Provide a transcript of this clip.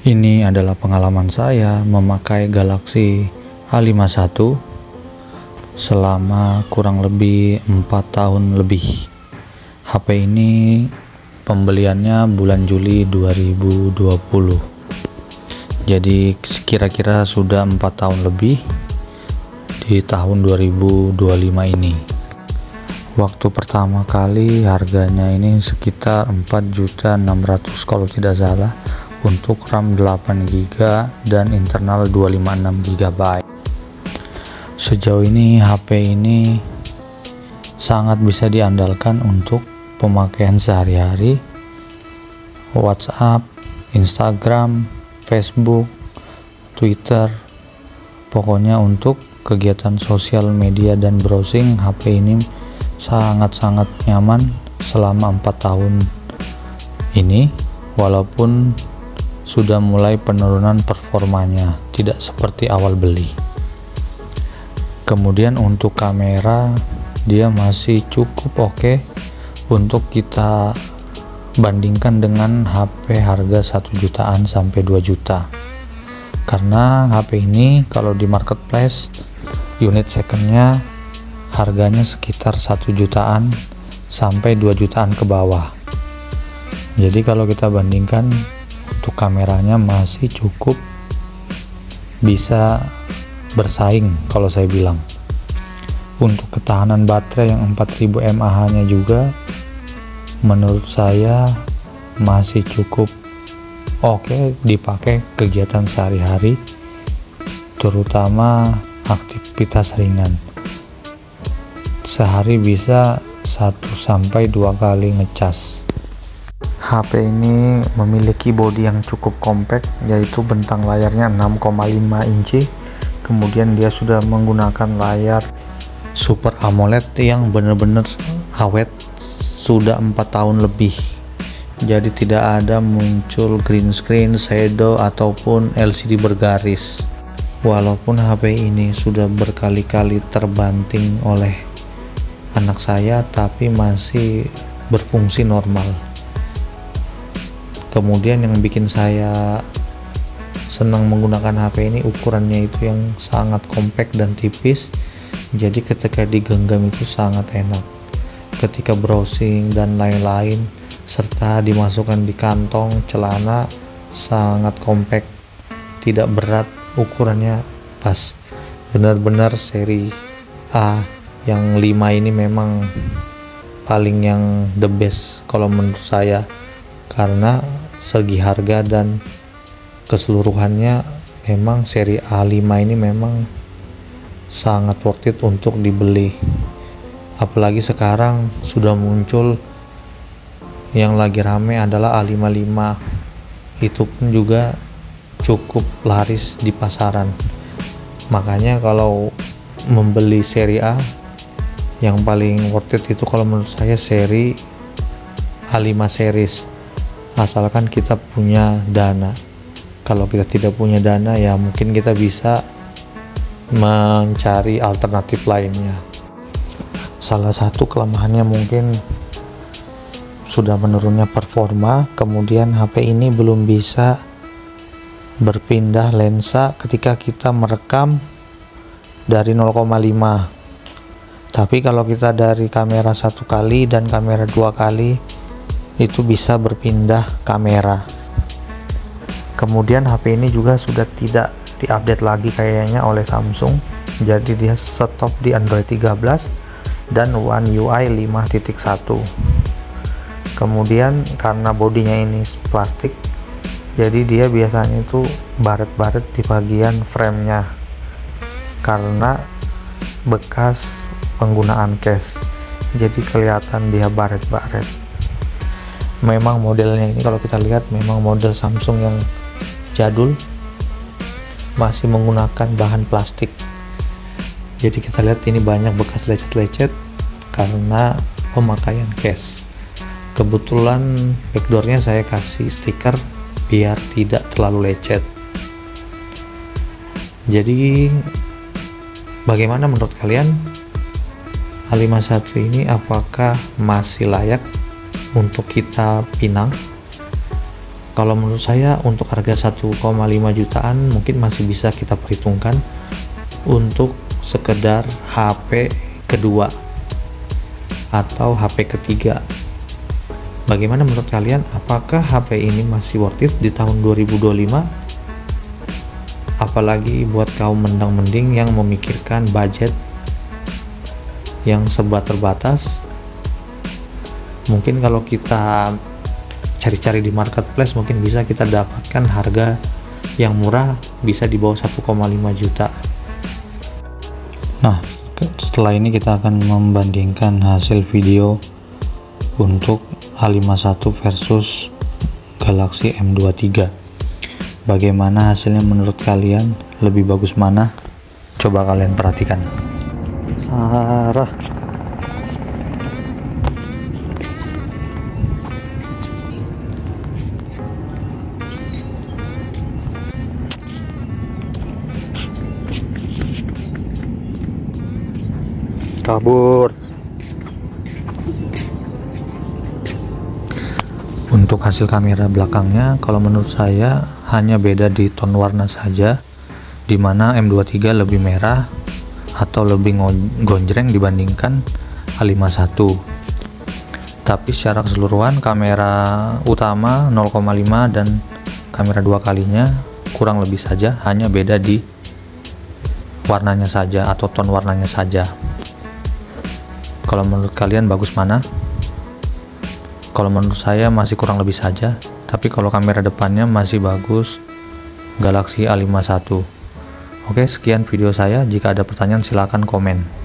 Ini adalah pengalaman saya memakai Galaxy A51 selama kurang lebih 4 tahun lebih. HP ini pembeliannya bulan Juli 2020. Jadi kira-kira sudah 4 tahun lebih di tahun 2025 ini. Waktu pertama kali harganya ini sekitar 4.600.000 kalau tidak salah, untuk RAM 8GB dan internal 256GB. Sejauh ini HP ini sangat bisa diandalkan untuk pemakaian sehari-hari, WhatsApp, Instagram, Facebook, Twitter, pokoknya untuk kegiatan sosial media dan browsing, HP ini sangat-sangat nyaman selama 4 tahun ini, walaupun sudah mulai penurunan performanya, tidak seperti awal beli. Kemudian untuk kamera, dia masih cukup oke untuk kita bandingkan dengan HP harga 1 jutaan sampai 2 juta. Karena HP ini kalau di marketplace, unit secondnya harganya sekitar 1 jutaan sampai 2 jutaan ke bawah. Jadi kalau kita bandingkan, untuk kameranya masih cukup bisa bersaing kalau saya bilang. Untuk ketahanan baterai yang 4000 mAh nya juga menurut saya masih cukup oke dipakai kegiatan sehari-hari, terutama aktivitas ringan. Sehari bisa 1-2 kali ngecas. HP ini memiliki bodi yang cukup compact, yaitu bentang layarnya 6,5 inci. Kemudian dia sudah menggunakan layar Super AMOLED yang benar-benar awet, sudah 4 tahun lebih. Jadi tidak ada muncul green screen, shadow ataupun LCD bergaris. Walaupun HP ini sudah berkali-kali terbanting oleh anak saya, tapi masih berfungsi normal. Kemudian yang bikin saya senang menggunakan HP ini, ukurannya itu yang sangat compact dan tipis, jadi ketika digenggam itu sangat enak ketika browsing dan lain-lain, serta dimasukkan di kantong celana. Sangat compact, tidak berat, ukurannya pas, benar-benar seri A. Yang 5 ini memang paling yang the best kalau menurut saya, karena segi harga dan keseluruhannya memang seri A5 ini memang sangat worth it untuk dibeli. Apalagi sekarang sudah muncul yang lagi rame adalah A55, itu pun juga cukup laris di pasaran. Makanya kalau membeli seri A, yang paling worth it itu kalau menurut saya seri A5 series, asalkan kita punya dana. Kalau kita tidak punya dana, ya mungkin kita bisa mencari alternatif lainnya. Salah satu kelemahannya mungkin sudah menurunnya performa. Kemudian HP ini belum bisa berpindah lensa ketika kita merekam dari 0,5. Tapi kalau kita dari kamera 1 kali dan kamera 2 kali, itu bisa berpindah kamera. Kemudian HP ini juga sudah tidak diupdate lagi kayaknya oleh Samsung, jadi dia stop di Android 13 dan One UI 5.1. Kemudian karena bodinya ini plastik, jadi dia biasanya itu baret-baret di bagian framenya karena bekas penggunaan case, jadi kelihatan dia baret-baret. Memang modelnya ini kalau kita lihat memang model Samsung yang jadul, masih menggunakan bahan plastik. Jadi kita lihat ini banyak bekas lecet-lecet karena pemakaian case. Kebetulan backdoornya saya kasih stiker biar tidak terlalu lecet. Jadi bagaimana menurut kalian? A51 ini apakah masih layak untuk kita pinang? Kalau menurut saya untuk harga 1,5 jutaan mungkin masih bisa kita perhitungkan untuk sekedar HP kedua atau HP ketiga. Bagaimana menurut kalian? Apakah HP ini masih worth it di tahun 2025? Apalagi buat kaum mendang-mending yang memikirkan budget yang serba terbatas. Mungkin kalau kita cari-cari di marketplace mungkin bisa kita dapatkan harga yang murah, bisa di bawah 1,5 juta. Nah, setelah ini kita akan membandingkan hasil video untuk A51 versus Galaxy M23. Bagaimana hasilnya menurut kalian? Lebih bagus mana? Coba kalian perhatikan. Sarah, kabur. Untuk hasil kamera belakangnya, kalau menurut saya hanya beda di tone warna saja, dimana M23 lebih merah atau lebih gonjreng dibandingkan A51. Tapi secara keseluruhan kamera utama 0,5 dan kamera dua kalinya kurang lebih saja, hanya beda di warnanya saja atau tone warnanya saja. Kalau menurut kalian bagus mana? Kalau menurut saya masih kurang lebih saja, tapi kalau kamera depannya masih bagus Galaxy A51. Oke, sekian video saya. Jika ada pertanyaan silakan komen.